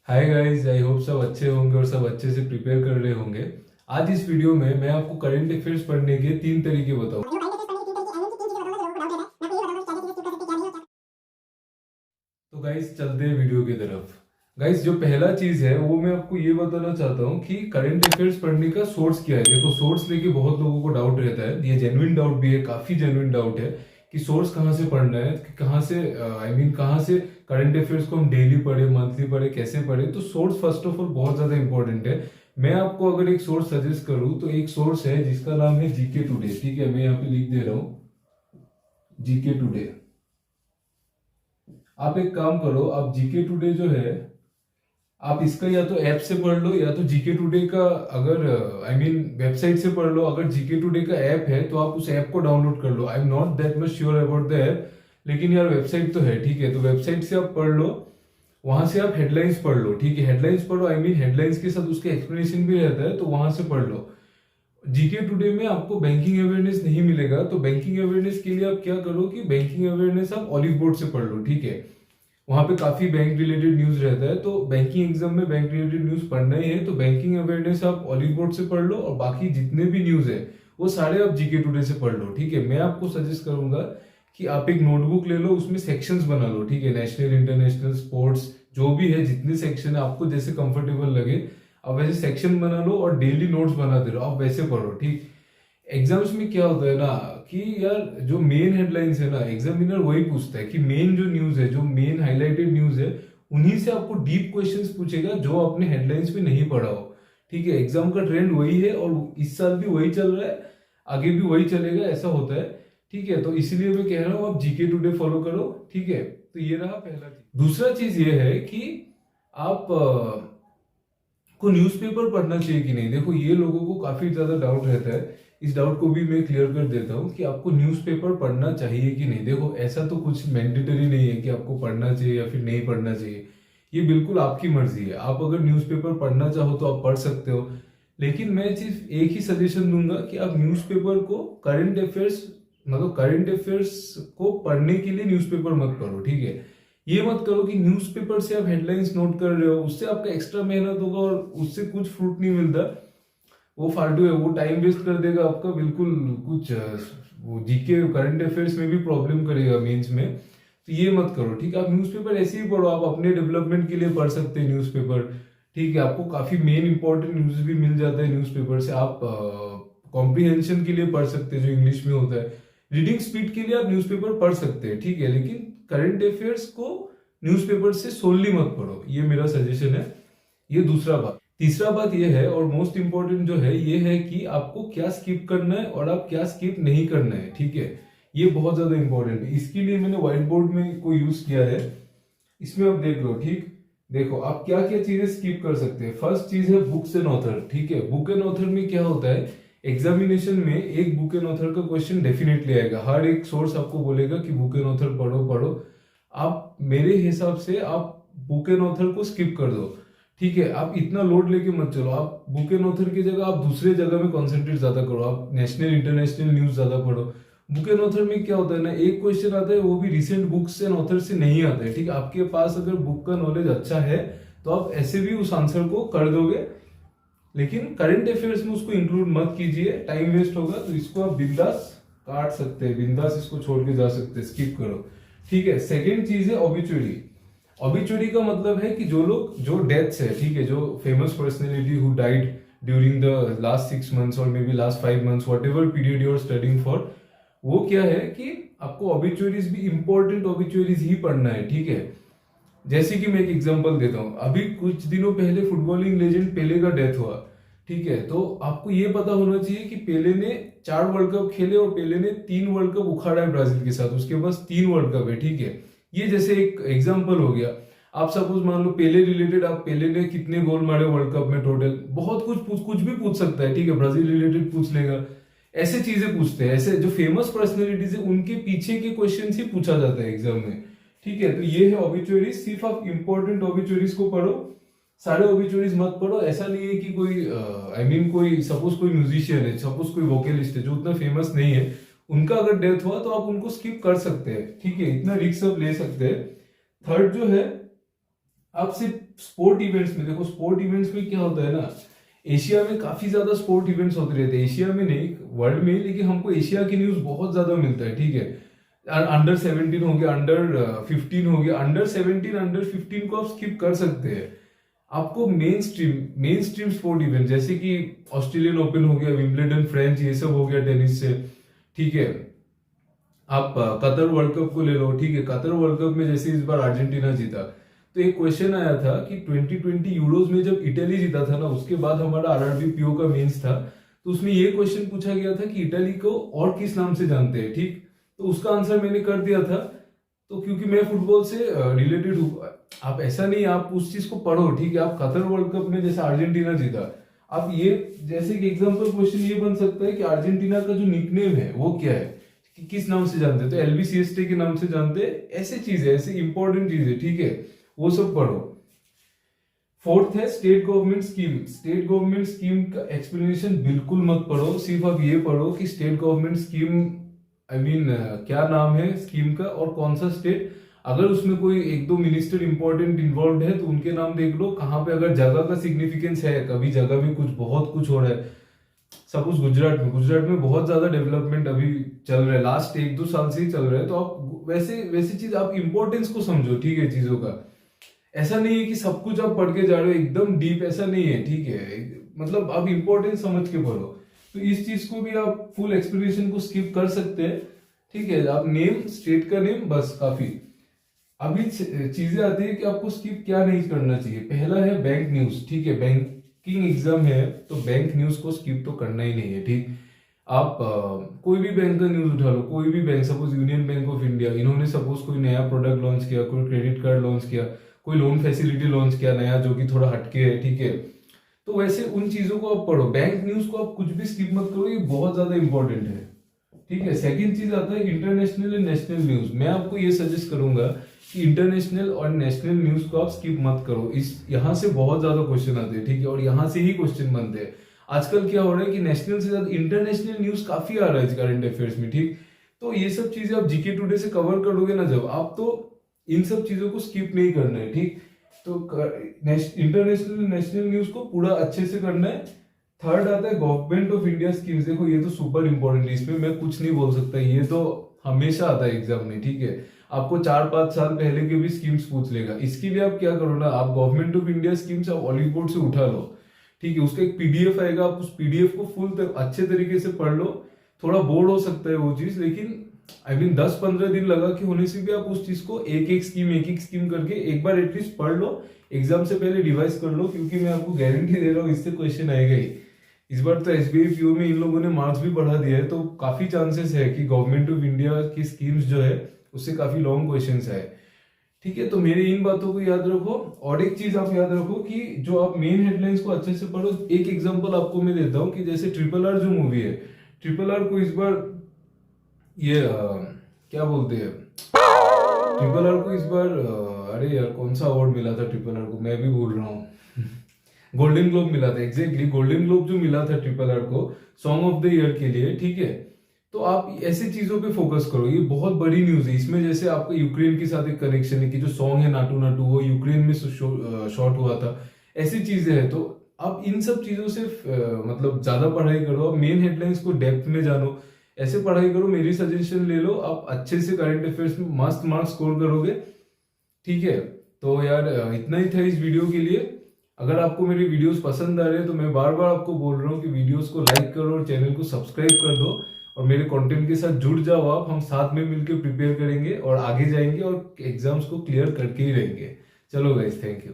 Hi guys, I hope सब अच्छे होंगे और सब अच्छे से प्रिपेयर कर रहे होंगे। आज इस वीडियो में मैं आपको करंट अफेयर्स पढ़ने के 3 तरीके बताऊं। तो गाइस चलते हैं वीडियो की तरफ। गाइस जो पहला चीज है वो मैं आपको ये बताना चाहता हूँ कि करंट अफेयर्स पढ़ने का सोर्स क्या है। देखो, सोर्स लेके बहुत लोगों को डाउट रहता है, ये जेन्युइन डाउट भी है, काफी जेन्युइन डाउट है कि सोर्स कहाँ से पढ़ना है, कि कहाँ से कहाँ से करंट अफेयर्स को हम डेली पढ़े, मंथली पढ़े, कैसे पढ़े। तो सोर्स फर्स्ट ऑफ ऑल बहुत ज्यादा इंपॉर्टेंट है। मैं आपको अगर एक सोर्स सजेस्ट करूँ तो एक सोर्स है जिसका नाम है जीके टुडे। ठीक है, मैं यहाँ पे लिख दे रहा हूँ जीके टुडे। आप एक काम करो, आप जीके टुडे जो है आप इसका या तो ऐप से पढ़ लो या तो जीके टुडे का, अगर वेबसाइट से पढ़ लो। अगर जीके टुडे का ऐप है तो आप उस ऐप को डाउनलोड कर लो। I am not that much sure about the app, लेकिन यार वेबसाइट तो है। ठीक है, तो वेबसाइट से आप पढ़ लो, वहां से आप हेडलाइंस पढ़ लो। ठीक है, हेडलाइंस पढ़ो, हेडलाइंस के साथ उसके एक्सप्लेनेशन भी रहता है, तो वहां से पढ़ लो। जीके टुडे में आपको बैंकिंग अवेयरनेस नहीं मिलेगा, तो बैंकिंग अवेयरनेस के लिए आप क्या करो कि बैंकिंग अवेयरनेस आप ऑलिव बोर्ड से पढ़ लो। ठीक है, वहां पे काफी बैंक रिलेटेड न्यूज रहता है, तो बैंकिंग एग्जाम में बैंक रिलेटेड न्यूज पढ़ना ही है तो बैंकिंग अवेयरनेस आप ऑलिव बोर्ड से पढ़ लो, और बाकी जितने भी न्यूज है वो सारे आप जीके टुडे से पढ़ लो। ठीक है, मैं आपको सजेस्ट करूंगा कि आप एक नोटबुक ले लो, उसमें सेक्शंस बना लो। ठीक है, नेशनल, इंटरनेशनल, स्पोर्ट्स, जो भी है, जितने सेक्शन है आपको जैसे कंफर्टेबल लगे आप वैसे सेक्शन बना लो और डेली नोट्स बनाते रहो, आप वैसे पढ़ो। ठीक, एग्जाम्स में क्या होता है ना कि यार जो मेन हेडलाइंस है ना, एग्जामिनर वही पूछता है कि मेन जो न्यूज है, जो मेन हाईलाइटेड न्यूज है, उन्हीं से आपको डीप क्वेश्चंस पूछेगा जो आपने हेडलाइंस में नहीं पढ़ा हो। ठीक है, एग्जाम का ट्रेंड वही है और इस साल भी वही चल रहा है, आगे भी वही चलेगा, ऐसा होता है। ठीक है, तो इसीलिए मैं कह रहा हूँ आप जीके टुडे फॉलो करो। ठीक है, तो ये रहा पहला चीज। दूसरा चीज ये है कि आप को न्यूज़पेपर पढ़ना चाहिए कि नहीं। देखो, ये लोगों को काफी ज्यादा डाउट रहता है, इस डाउट को भी मैं क्लियर कर देता हूँ कि आपको न्यूज़पेपर पढ़ना चाहिए कि नहीं। देखो, ऐसा तो कुछ मैंडेटरी नहीं है कि आपको पढ़ना चाहिए या फिर नहीं पढ़ना चाहिए, ये बिल्कुल आपकी मर्जी है। आप अगर न्यूज़पेपर पढ़ना चाहो तो आप पढ़ सकते हो, लेकिन मैं सिर्फ एक ही सजेशन दूंगा कि आप न्यूज़पेपर को करंट अफेयर्स को पढ़ने के लिए न्यूज़पेपर मत पढ़ो। ठीक है, ये मत करो कि न्यूज़पेपर से आप हेडलाइंस नोट कर रहे हो, उससे आपका एक्स्ट्रा मेहनत होगा और उससे कुछ फ्रूट नहीं मिलता, वो फालतू है, वो टाइम वेस्ट कर देगा आपका बिल्कुल। कुछ वो जीके करंट अफेयर्स में भी प्रॉब्लम करेगा मेंस में, तो ये मत करो। ठीक है, आप न्यूज़पेपर ऐसे ही पढ़ो, आप अपने डेवलपमेंट के लिए पढ़ सकते हैं न्यूज़पेपर। ठीक है, आपको काफी मेन इंपॉर्टेंट न्यूज भी मिल जाता है न्यूज़पेपर से। आप कॉम्प्रिहेंशन के लिए पढ़ सकते हैं जो इंग्लिश में होता है, रीडिंग स्पीड के लिए आप न्यूज़पेपर पढ़ सकते हैं। ठीक है, लेकिन करंट अफेयर्स को न्यूज़पेपर से सोनली मत पढ़ो, ये मेरा सजेशन है। ये दूसरा बात। तीसरा बात ये है और मोस्ट इंपॉर्टेंट जो है ये है कि आपको क्या स्किप करना है और आप क्या स्किप नहीं करना है। ठीक है, ये बहुत ज्यादा इंपॉर्टेंट है। इसके लिए मैंने व्हाइट बोर्ड में को यूज किया है, इसमें आप देख लो। ठीक, देखो आप क्या क्या चीजें स्किप कर सकते हैं। फर्स्ट चीज है बुक्स एंड ऑथर। ठीक है, बुक एंड ऑथर में क्या होता है, एग्जामिनेशन में एक बुक एंड ऑथर का क्वेश्चन डेफिनेटली आएगा, हर एक सोर्स आपको बोलेगा कि बुक एंड ऑथर पढ़ो पढ़ो। आप मेरे हिसाब से आप बुक एंड ऑथर को स्किप कर दो। ठीक है, आप इतना लोड लेके मत चलो, आप बुक एंड ऑथर की जगह आप दूसरे जगह में कॉन्सेंट्रेट ज्यादा करो, आप नेशनल इंटरनेशनल न्यूज ज्यादा पढ़ो। बुक एंड ऑथर में क्या होता है ना, एक क्वेश्चन आता है वो भी रिसेंट बुक्स एंड ऑथर से नहीं आता है। ठीक है, आपके पास अगर बुक का नॉलेज अच्छा है तो आप ऐसे भी उस आंसर को कर दोगे, लेकिन करंट अफेयर्स में उसको इंक्लूड मत कीजिए, टाइम वेस्ट होगा। तो इसको आप बिंदास काट सकते हैं, बिंदास इसको छोड़ के जा सकते हैं, स्किप करो। ठीक है, सेकेंड चीज है ऑबिचुरी। ऑबिचुरी का मतलब है कि जो लोग, जो डेथ्स है, ठीक है, जो famous personality who died during the last 6 months और maybe last 5 months, whatever period you are studying for, वो क्या है कि आपको ऑबिचुरीज भी इंपॉर्टेंट ऑबिचुरीज ही पढ़ना है। ठीक है, जैसे कि मैं एक एग्जांपल देता हूं, अभी कुछ दिनों पहले फुटबॉलिंग लेजेंड पेले का डेथ हुआ। ठीक है, तो आपको ये पता होना चाहिए कि पेले ने 4 वर्ल्ड कप खेले और पेले ने 3 वर्ल्ड कप उखाड़ा है ब्राजील के साथ, उसके पास 3 वर्ल्ड कप है। ठीक है, ये जैसे एक एग्जाम्पल हो गया। आप सपोज मान लो पेले रिलेटेड, आप पेले ने कितने गोल मारे वर्ल्ड कप में टोटल, बहुत कुछ भी पूछ सकता है। ठीक है, ब्राजील रिलेटेड पूछ लेगा, ऐसे चीजें पूछते हैं। ऐसे जो फेमस पर्सनैलिटीज है उनके पीछे के क्वेश्चन ही पूछा जाता है एग्जाम में। ठीक है, तो ये है ऑबिचुअरीज। सिर्फ आप इंपॉर्टेंट ऑबिचुअरीज को पढ़ो, सारे ऑबिचुअरीज मत पढ़ो। ऐसा नहीं है कि कोई कोई सपोज कोई म्यूजिशियन है, सपोज कोई वोकलिस्ट है जो उतना फेमस नहीं है, उनका अगर डेथ हुआ तो आप उनको स्किप कर सकते हैं। ठीक है, इतना रिस्क आप ले सकते हैं। थर्ड जो है, आप सिर्फ स्पोर्ट इवेंट्स में देखो, स्पोर्ट इवेंट्स में क्या होता है ना, एशिया में काफी ज्यादा स्पोर्ट इवेंट्स होते रहते हैं, एशिया में नहीं वर्ल्ड में, लेकिन हमको एशिया की न्यूज बहुत ज्यादा मिलता है, ठीक है। अंडर 17 हो गया, अंडर 15 हो गया, अंडर 17 अंडर 15 को आप स्किप कर सकते हैं। आपको मेन स्ट्रीम स्पोर्ट इवेंट जैसे कि ऑस्ट्रेलियन ओपन हो गया, विंबलडन, फ्रेंच, ये सब हो गया टेनिस से, ठीक है। आप कतर वर्ल्ड कप को ले लो, ठीक है। कतर वर्ल्ड कप में जैसे इस बार अर्जेंटीना जीता, तो एक क्वेश्चन आया था कि 2020 यूरोज में जब इटली जीता था ना, उसके बाद हमारा आरआरबी पीओ का मेंस था, तो उसमें ये क्वेश्चन पूछा गया था कि इटली को और किस नाम से जानते हैं, ठीक। तो उसका आंसर मैंने कर दिया था। तो क्योंकि मैं फुटबॉल से रिलेटेड हूँ, आप ऐसा नहीं, आप उस चीज को पढ़ो, ठीक है। आप कतर वर्ल्ड कप में जैसे अर्जेंटीना जीता, आप ये जैसे कि एग्जांपल क्वेश्चन ये बन सकता है कि अर्जेंटीना का जो निकनेम है वो क्या है, कि किस नाम से जानते हैं, तो एलबीसीएसटी के नाम से जानते हैं, ऐसे चीजें, ऐसे इंपॉर्टेंट चीजें, ठीक है, वो सब पढ़ो। फोर्थ है state government scheme. State government scheme का एक्सप्लेनेशन बिल्कुल मत पढ़ो, सिर्फ आप ये पढ़ो कि स्टेट गवर्नमेंट स्कीम क्या नाम है स्कीम का और कौन सा स्टेट, अगर उसमें कोई एक दो मिनिस्टर इंपॉर्टेंट इन्वॉल्व है तो उनके नाम देख लो, कहाँ पे अगर जगह का सिग्निफिकेंस है, कभी जगह में कुछ बहुत कुछ हो रहा है। सपोज गुजरात में बहुत ज्यादा डेवलपमेंट अभी चल रहा है, लास्ट 1-2 साल से ही चल रहा है, तो आप वैसे चीज, आप इंपॉर्टेंस को समझो, ठीक है, चीजों का। ऐसा नहीं है कि सब कुछ आप पढ़ के जा रहे हो एकदम डीप, ऐसा नहीं है, ठीक है। मतलब आप इंपॉर्टेंस समझ के पढ़ो, तो इस चीज को भी आप फुल एक्सप्लेनेशन को स्किप कर सकते हैं, ठीक है। आप नेम, स्टेट का नेम, बस काफी। अभी चीजें आती है कि आपको स्किप क्या नहीं करना चाहिए। पहला है बैंक न्यूज, ठीक है। बैंकिंग एग्जाम है तो बैंक न्यूज को स्किप तो करना ही नहीं है, ठीक। आप कोई भी बैंक का न्यूज उठा लो, कोई भी bank, suppose union bank of India, इन्होंने सपोज कोई नया प्रोडक्ट लॉन्च किया, कोई क्रेडिट कार्ड लॉन्च किया, कोई लोन फैसिलिटी लॉन्च किया नया, जो कि थोड़ा हटके है, ठीक है। तो वैसे उन चीजों को आप पढ़ो, बैंक न्यूज को आप कुछ भी स्किप मत करो, ये बहुत ज्यादा इंपॉर्टेंट है, ठीक है। सेकंड चीज आता है इंटरनेशनल एंड नेशनल न्यूज। मैं आपको ये सजेस्ट करूंगा कि इंटरनेशनल और नेशनल न्यूज को आप स्किप मत करो, इस यहाँ से बहुत ज्यादा क्वेश्चन आते हैं, ठीक है, और यहाँ से ही क्वेश्चन बनते हैं। आजकल क्या हो रहा है कि नेशनल से ज्यादा इंटरनेशनल न्यूज काफी आ रहा है करंट अफेयर्स में, ठीक। तो ये सब चीजें आप जीके टुडे से कवर करोगे ना जब आप, तो इन सब चीजों को स्किप नहीं करना है, ठीक। तो इंटरनेशनल नेशनल न्यूज को पूरा अच्छे से करना है। थर्ड आता है गवर्नमेंट ऑफ इंडिया स्कीम्स। देखो ये तो सुपर इंपॉर्टेंट है, इसमें मैं कुछ नहीं बोल सकता, ये तो हमेशा आता है एग्जाम में, ठीक है। आपको 4-5 साल पहले के भी स्कीम्स पूछ लेगा। इसके लिए आप क्या करो ना, आप गवर्नमेंट ऑफ इंडिया स्कीम्स आप ऑलिव बोर्ड से उठा लो, ठीक है। उसका एक पीडीएफ आएगा, आप उस पीडीएफ को फुल अच्छे तरीके से पढ़ लो। थोड़ा बोर्ड हो सकता है वो चीज, लेकिन 10-15 दिन लगा कि होने से भी आप उस चीज को एक एक स्कीम करके एक बार एटलीस्ट पढ़ लो, एग्जाम से पहले रिवाइज कर लो, क्योंकि मैं आपको गारंटी दे रहा हूँ इससे क्वेश्चन आएगा ही। इस बार तो एसबीआई पीओ में इन लोगों ने मार्क्स भी बढ़ा दिया है, तो काफी चांसेस है कि गवर्नमेंट ऑफ इंडिया की स्कीम्स जो है उससे काफी लॉन्ग क्वेश्चंस आए, ठीक है। तो मेरी इन बातों को याद रखो। और एक चीज आप याद रखो कि जो आप मेन हेडलाइंस को अच्छे से पढ़ो। एक एग्जांपल आपको मैं देता हूँ कि जैसे RRR जो मूवी है, RRR को इस बार ये क्या बोलते हैं, RRR को इस बार अरे यार कौन सा अवार्ड मिला था RRR को, मैं भी भूल रहा हूँ गोल्डन ग्लोब मिला था, एग्जैक्टली गोल्डन ग्लोब जो मिला था RRR को सॉन्ग ऑफ द ईयर के लिए, ठीक है। तो आप ऐसी चीजों पे फोकस करो, ये बहुत बड़ी न्यूज है। इसमें जैसे आपको यूक्रेन के साथ एक कनेक्शन है कि जो सॉन्ग है नाटू नाटू वो यूक्रेन में शॉट हुआ था, ऐसी चीजें हैं। तो आप इन सब चीजों से मतलब ज्यादा पढ़ाई करो, आप मेन हेडलाइंस को डेप्थ में जानो, ऐसे पढ़ाई करो। मेरी सजेशन ले लो, आप अच्छे से करंट अफेयर्स में मस्त मार्क्स स्कोर करोगे, ठीक है। तो यार इतना ही था इस वीडियो के लिए। अगर आपको मेरी वीडियोस पसंद आ रहे हैं तो मैं बार बार आपको बोल रहा हूँ कि वीडियोस को लाइक करो और चैनल को सब्सक्राइब कर दो और मेरे कंटेंट के साथ जुड़ जाओ आप। हम साथ में मिलकर प्रिपेयर करेंगे और आगे जाएंगे और एग्जाम्स को क्लियर करके ही रहेंगे। चलो गाइस, थैंक यू।